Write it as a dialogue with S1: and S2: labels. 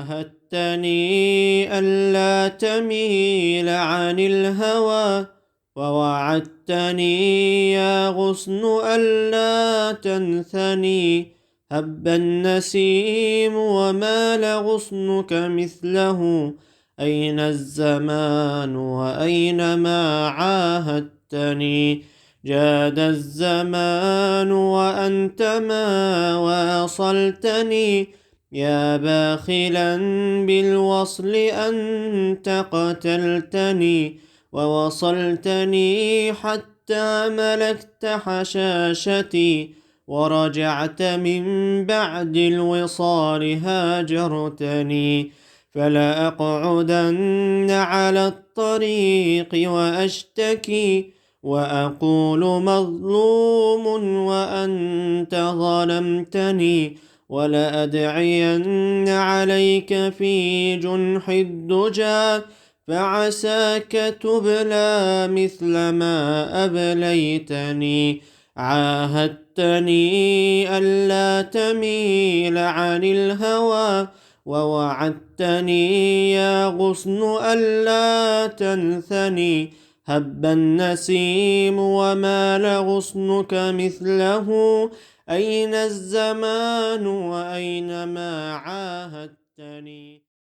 S1: عاهدتني ألا تميل عن الهوى، ووعدتني يا غصن ألا تنثني. هب النسيم ومال غصنك مثله، أين الزمان وأين ما عاهدتني؟ جاد الزمان وأنت ما واصلتني، يا باخلا بالوصل أنت قتلتني. ووصلتني حتى ملكت حشاشتي، ورجعت من بعد الوصال هاجرتني. فلا أقعدن على الطريق وأشتكي، وأقول مظلوم وأنت ظلمتني. ولأدعين عليك في جنح الدجى، فعساك تبلى مثل ما أبليتني. عاهدتني ألا تميل عن الهوى، ووعدتني يا غصن ألا تنثني. هب النسيم ومال غصنك مثله، أين الزمان وأين ما عاهدتني؟